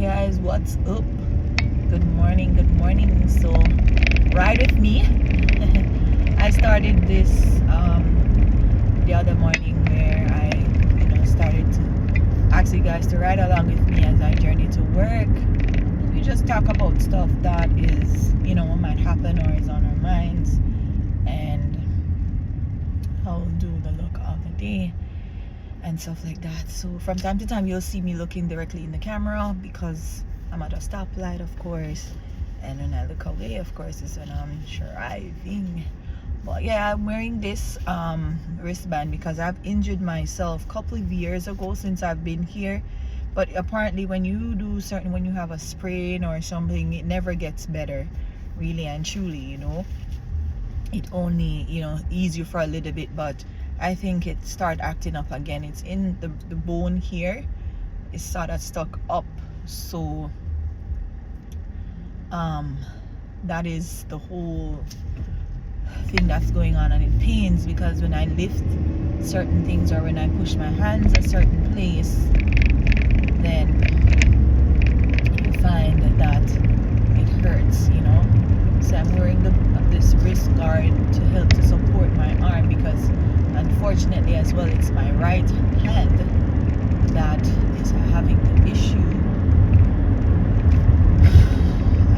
guys, what's up? Good morning, good morning. So ride with me. I started this the other morning where I started to ask you guys to ride along with me as I journey to work. We just talk about stuff that is might happen or is on our minds, and how we'll do the look of the day and stuff like that. So from time to time you'll see me looking directly in the camera because I'm at a stoplight, of course, and when I look away, of course, is when I'm driving. But yeah, I'm wearing this wristband because I've injured myself a couple of years ago since I've been here. But apparently when you have a sprain or something, it never gets better, really and truly. It only ease you for a little bit, but I think it start acting up again. It's in the bone here. It's sort of stuck up. So that is the whole thing that's going on, and it pains because when I lift certain things or when I push my hands a certain place, then you find that it hurts, So I'm wearing this wrist guard to help to support my arm because unfortunately as well it's my right hand that is having the issue,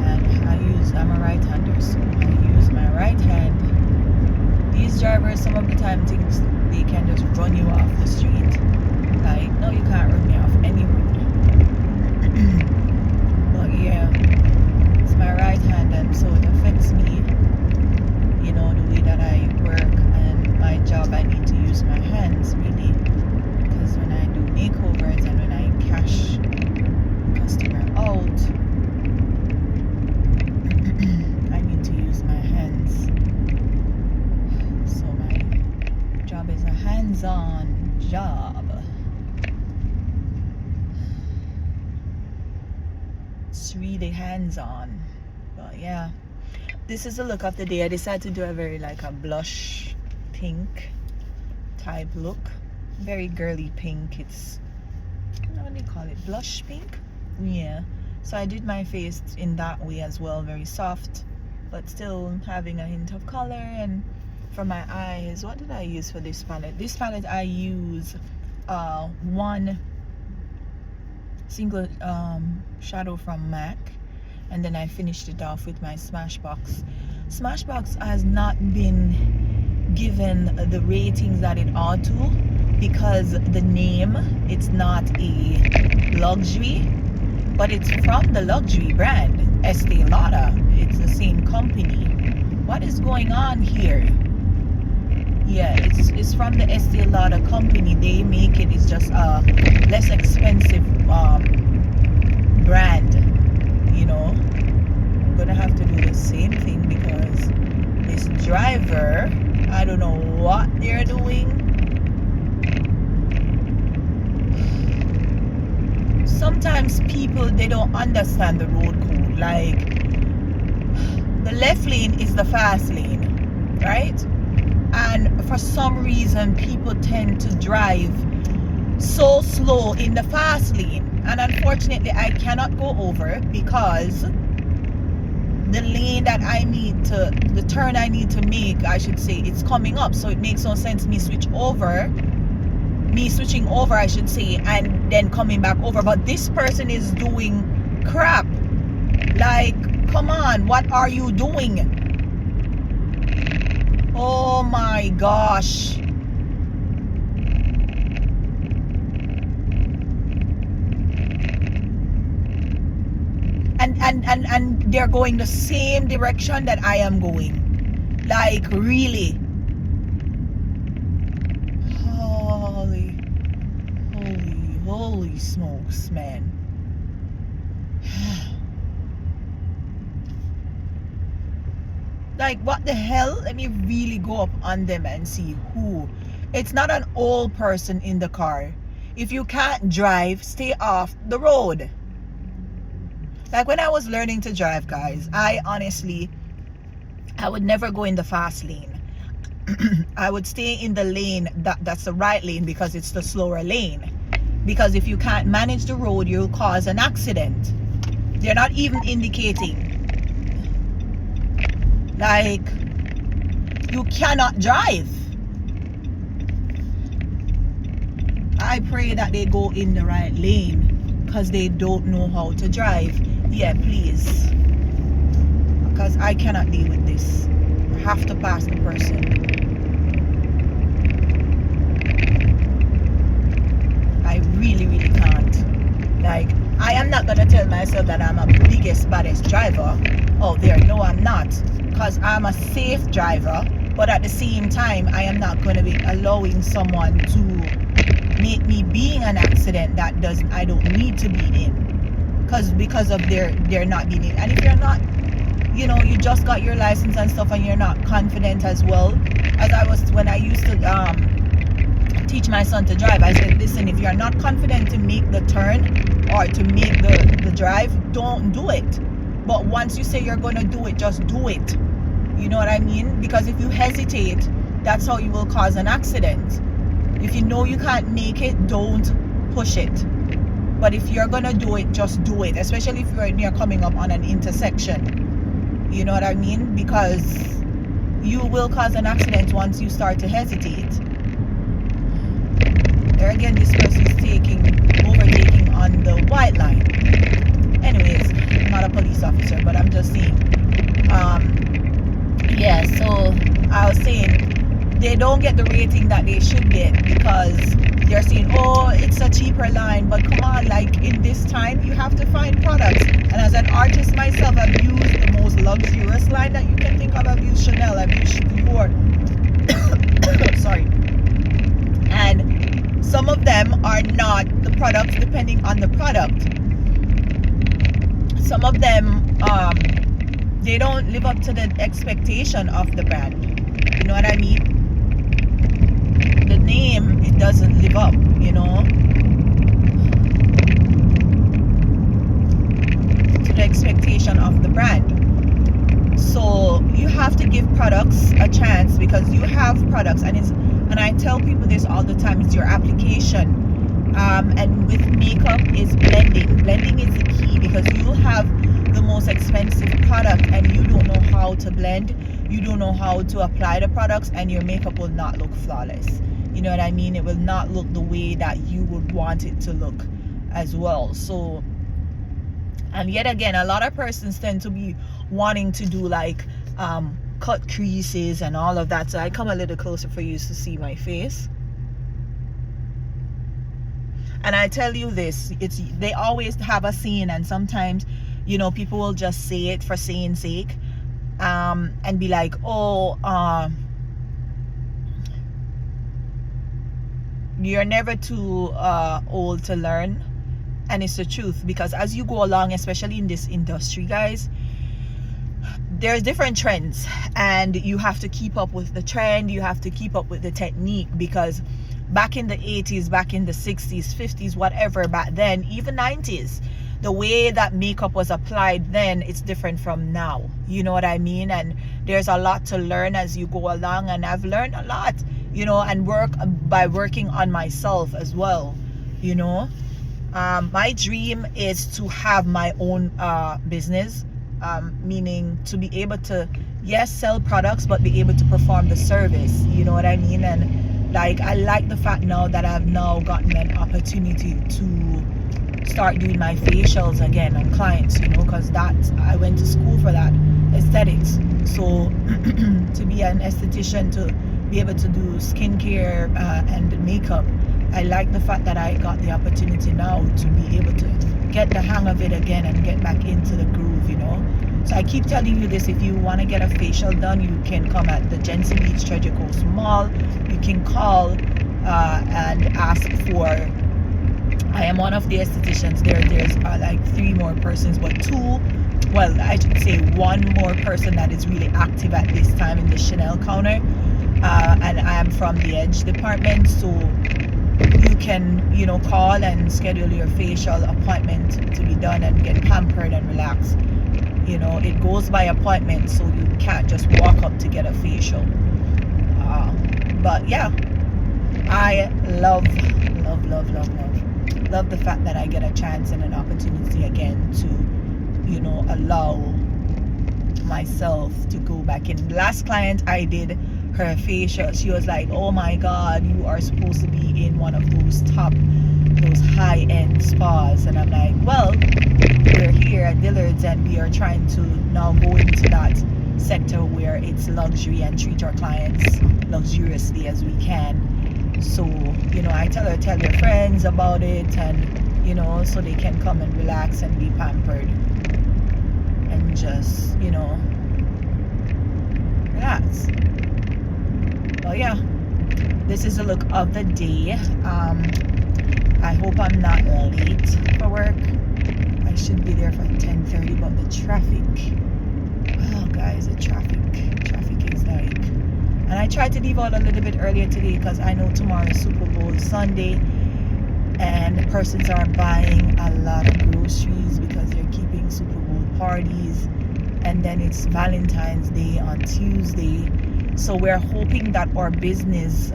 and I'm a right-hander, so I use my right hand. These drivers some of the time think they can just run you off the street. Like, no, you can't run me off any road. But yeah, it's my right hand, and so it affects me, the way that I work and my job. I need to use my hands really, because when I do makeovers and when I cash customer out, I need to use my hands. So my job is a hands-on job. It's really hands-on. But yeah, this is the look of the day. I decided to do a very a blush pink type look, very girly pink. It's, what do you call it, blush pink? Yeah, so I did my face in that way as well, very soft but still having a hint of color. And for my eyes, what did I use for this palette? This palette I use one single shadow from MAC, and then I finished it off with my Smashbox. Smashbox has not been given the ratings that it ought to because the name, it's not a luxury, but it's from the luxury brand Estee Lauder. It's the same company. What is going on here? Yeah, it's from the Estee Lauder company. They make it. It's just a less expensive brand. I'm gonna have to do the same thing because this driver, I don't know what they're doing. Sometimes people, they don't understand the road code. Like, the left lane is the fast lane, right? And for some reason people tend to drive so slow in the fast lane, and unfortunately I cannot go over because the lane that the turn I need to make, I should say, it's coming up, so it makes no sense me switching over, I should say, and then coming back over. But this person is doing crap. Like, come on, what are you doing? Oh my gosh. And they're going the same direction that I am going. Like, really? Holy smokes, man. Like, what the hell? Let me really go up on them and see who. It's not an old person in the car. If you can't drive, stay off the road. Like, when I was learning to drive, guys, I would never go in the fast lane. I would stay in the lane that's the right lane because it's the slower lane. Because if you can't manage the road, you'll cause an accident. They're not even indicating. Like, you cannot drive. I pray that they go in the right lane, because they don't know how to drive. Yeah, please. Because I cannot deal with this. I have to pass the person. I really, really can't. Like, I am not going to tell myself that I'm a biggest, baddest driver. Oh, there. No, I'm not. Because I'm a safe driver. But at the same time, I am not going to be allowing someone to make me being an accident that I don't need to be in. Because of their not being in. And if you're not, you know, you just got your license and stuff and you're not confident as well. As I was when I used to teach my son to drive, I said, listen, if you're not confident to make the turn or to make the drive, don't do it. But once you say you're going to do it, just do it. You know what I mean? Because if you hesitate, that's how you will cause an accident. If you know you can't make it, don't push it. But if you're going to do it, just do it. Especially if you're coming up on an intersection. You know what I mean? Because you will cause an accident once you start to hesitate. There again, this person is overtaking on the white line. Anyways, I'm not a police officer, but I'm just saying. Yeah, so I was saying they don't get the rating that they should get because they're saying, oh, it's a cheaper line. But come on, like in this time, you have to find products. And as an artist myself, I've used the most luxurious line that you can think of. I've used Chanel, I've used Dior. Sorry. And some of them are not the products depending on the product. Some of them, they don't live up to the expectation of the brand. You know what I mean? The name, it doesn't live up, you know, to the expectation of the brand. So you have to give products a chance because you have products, and I tell people this all the time, it's your application. And with makeup is blending. Blending is the key because you'll have the most expensive product and you don't know how to blend, you don't know how to apply the products, and your makeup will not look flawless. You know what I mean? It will not look the way that you would want it to look as well. So, and yet again, a lot of persons tend to be wanting to do like cut creases and all of that. So I come a little closer for you to see my face. And I tell you this, they always have a saying, and sometimes, you know, people will just say it for saying sake, and be like, oh, you're never too old to learn. And it's the truth, because as you go along, especially in this industry, guys, there's different trends and you have to keep up with the trend, you have to keep up with the technique, because back in the 80s, back in the 60s, 50s, whatever, back then, even 90s, the way that makeup was applied then, it's different from now. You know what I mean? And there's a lot to learn as you go along, and I've learned a lot, you know, and by working on myself as well, you know. My dream is to have my own business, meaning to be able to, yes, sell products, but be able to perform the service. You know what I mean? And like, I like the fact now that I've now gotten an opportunity to start doing my facials again on clients, you know, because I went to school for that, aesthetics. So to be an esthetician, to be able to do skincare and makeup, I like the fact that I got the opportunity now to be able to get the hang of it again and get back into the groove, you know. So I keep telling you this, if you want to get a facial done, you can come at the Jensen Beach Treasure Coast Mall. You can call and ask for, I am one of the estheticians there. There's like 3 more persons, but 2, well, I should say 1 more person that is really active at this time in the Chanel counter. And I am from the Edge department, so you can, you know, call and schedule your facial appointment to be done and get pampered and relaxed. You know, it goes by appointment, so you can't just walk up to get a facial. But yeah, I love love the fact that I get a chance and an opportunity again to, allow myself to go back in. The last client I did her facial, she was like, oh my god, you are supposed to be in one of those high-end spas. And I'm like, well, we're here at Dillard's and we are trying to now go into that sector where it's luxury and treat our clients luxuriously as we can. So, I tell her, tell your friends about it, and so they can come and relax and be pampered and just, relax. Well, yeah, this is a look of the day. I hope I'm not late for work. I should be there for 10:30, but the traffic, oh guys, the traffic is like, and I tried to leave out a little bit earlier today because I know tomorrow is Super Bowl Sunday and persons are buying a lot of groceries because they're keeping Super Bowl parties, and then it's Valentine's Day on Tuesday. So we're hoping that our business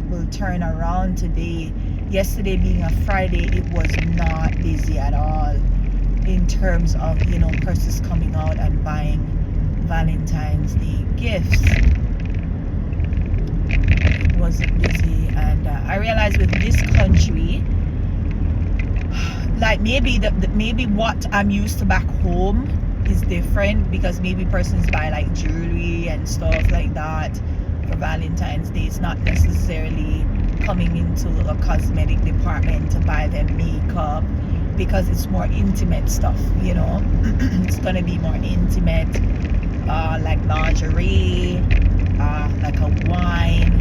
will turn around today. Yesterday being a Friday, it was not busy at all in terms of persons coming out and buying Valentine's Day gifts. It wasn't busy, and I realized with this country, like maybe maybe what I'm used to back home is different, because maybe persons buy like jewelry and stuff like that for Valentine's Day. It's not necessarily coming into a cosmetic department to buy them makeup, because it's more intimate stuff, it's gonna be more intimate, like lingerie, like a wine,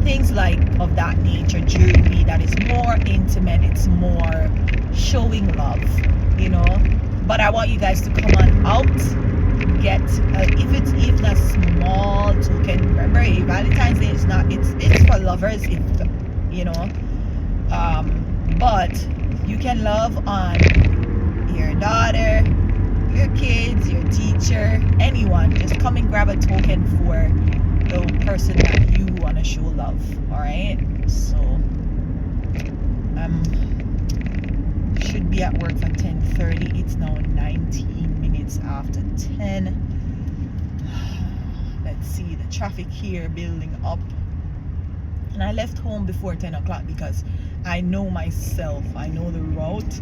things like of that nature, jewelry that is more intimate, it's more showing love, but I want you guys to come on out, get if it's even a small token. Remember, Valentine's Day is not, it's for lovers, but you can love on your daughter, your kids, your teacher, anyone. Just come and grab a token for the person that you want to show love. All right, so should be at work for 10:30. It's now 19 minutes after 10. Let's see, the traffic here building up. And I left home before 10 o'clock because I know myself, I know the route,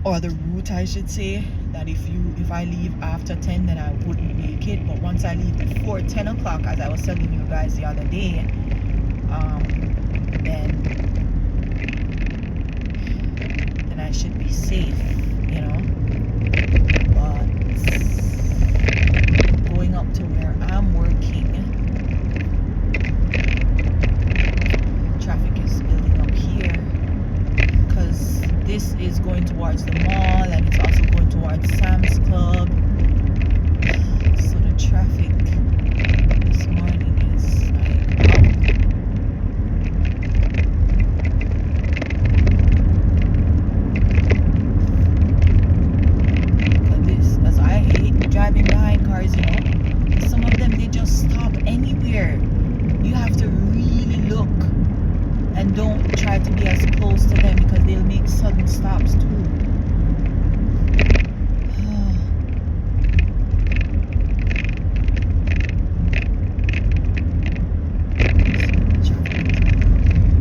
or the route I should say, that if I leave after 10, then I wouldn't make it. But once I leave before 10 o'clock, as I was telling you guys the other day, then I should be safe, But going up to where I'm working, traffic is building up here because this is going towards the mall and it's also going towards Sam's Club. So the traffic this morning is because I hate driving behind cars, Some of them, they just stop anywhere. You have to really look and don't try to be as close to them because they'll make sudden stops too.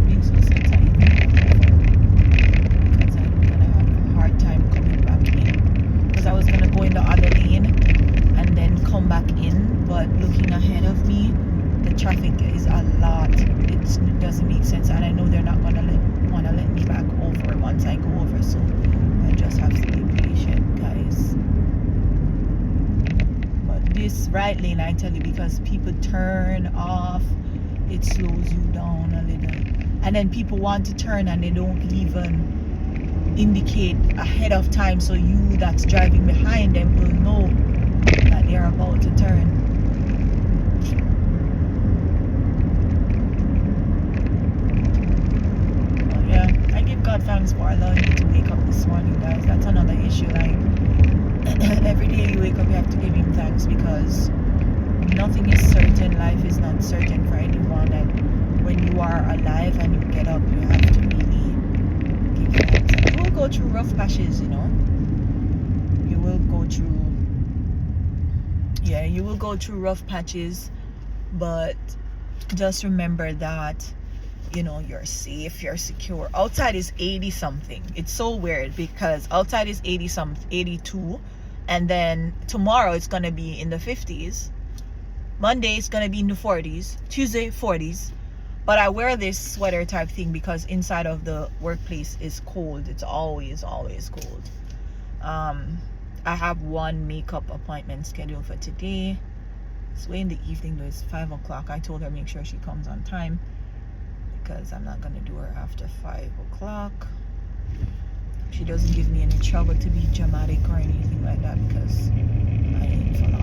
Makes me so tired because I'm gonna have a hard time coming back in, because I was gonna go in the other lane and then come back in, but looking ahead of me, the traffic is a lot. It doesn't make sense, and I know they're not gonna want to let me back over once I go over, so I just have to be patient, guys. But this right lane, I tell you, because people turn off, it slows you down a little, and then people want to turn and they don't even indicate ahead of time, so you that's driving behind them will know that they're about to turn. God thanks for allowing me to wake up this morning, guys. That's another issue. Like every day you wake up, you have to give him thanks, because nothing is certain. Life is not certain for anyone, and when you are alive and you get up, you have to really go through rough patches, you know. You will go through, yeah, you will go through rough patches, but just remember that, you know, you're safe, you're secure. Outside is 80 something. It's so weird because outside is 80 something, 82, and then tomorrow it's gonna be in the 50s. Monday it's gonna be in the 40s. Tuesday 40s. But I wear this sweater type thing because inside of the workplace is cold. It's always cold. I have one makeup appointment scheduled for today. It's way in the evening though. It's 5 o'clock. I told her make sure she comes on time because I'm not gonna do her after 5 o'clock. She doesn't give me any trouble to be dramatic or anything like that because I ain't for that.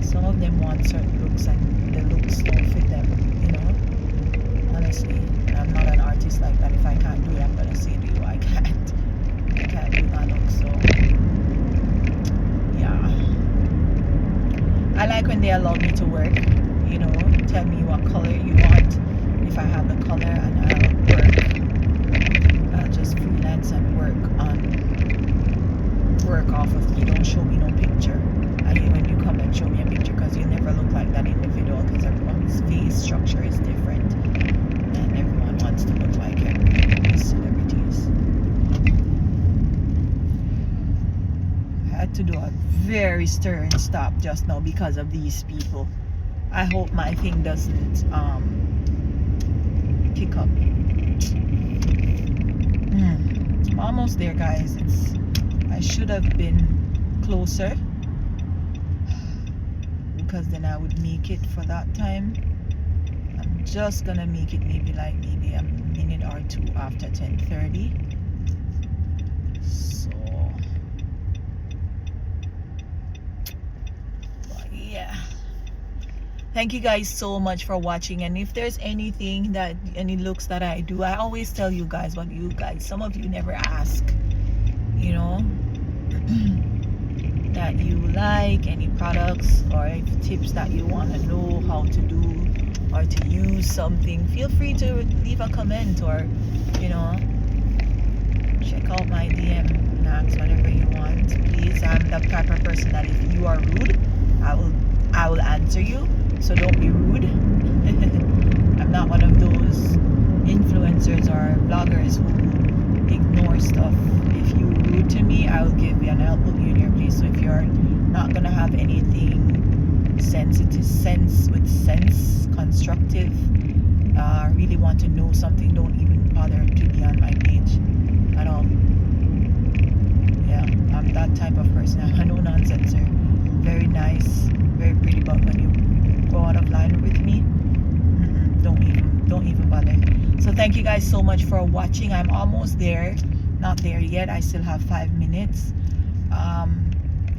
Some of them want certain looks and the looks don't fit them, you know. Honestly, I'm not an artist like that. If I can't do it, I'm gonna say to you, I can't do that look. So yeah, I like when they allow me to work, you know, tell me what color you want. If I have the color, and I'll just freelance and work off of me. Don't show me no picture. I hate when you come and show me a picture because you never look like that individual because everyone's face structure is different and everyone wants to look like these celebrities. I had to do a very stern stop just now because of these people. I hope my thing doesn't pick up. I'm almost there, guys. I should have been closer because then I would make it for that time. I'm just gonna make it maybe a minute or two after 10:30. So but yeah, thank you guys so much for watching. And if there's any looks that I do, I always tell you guys, but you guys, some of you never ask, you know, that you like, any products or tips that you want to know how to do or to use something, feel free to leave a comment or, you know, check out my DM and ask whatever you want. Please, I'm the type of person that if you are rude, I will answer you, so don't be rude. I'm not one of those influencers or bloggers who ignore stuff. If you're rude to me, I will give you and I'll put you in your place. So if you're not gonna have anything constructive, really want to know something, don't even bother to be on my page at all. Yeah, I'm that type of person. I'm a no nonsenser. Very nice, very pretty, but when you go out of line with me, don't even bother. So thank you guys so much for watching. I'm almost there. Not there yet. I still have 5 minutes.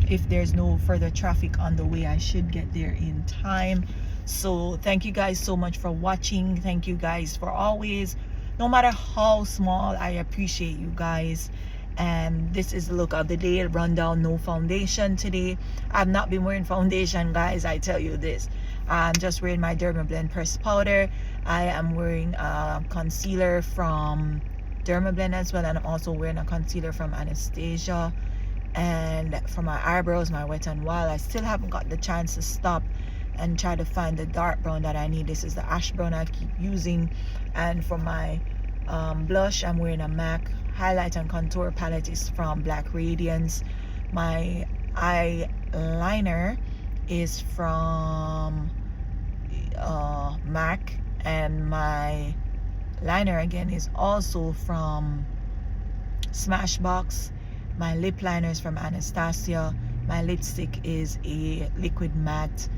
If there's no further traffic on the way, I should get there in time. So thank you guys so much for watching. Thank you guys for always, no matter how small, I appreciate you guys. And this is the look of the day. Rundown, no foundation today. I've not been wearing foundation, guys, I tell you this. I'm just wearing my Dermablend pressed powder. I am wearing a concealer from Dermablend as well, and I'm also wearing a concealer from Anastasia. And for my eyebrows, my Wet n Wild, I still haven't got the chance to stop and try to find the dark brown that I need. This is the ash brown I keep using. And for my blush, I'm wearing a MAC highlight and contour palette is from Black Radiance. My eyeliner is from MAC, and my liner again is also from Smashbox. My lip liner is from Anastasia. My lipstick is a liquid matte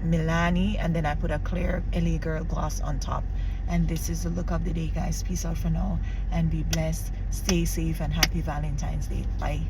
Milani, and then I put a clear LA Girl gloss on top. And this is the look of the day, guys. Peace out for now and be blessed. Stay safe and happy Valentine's Day. Bye.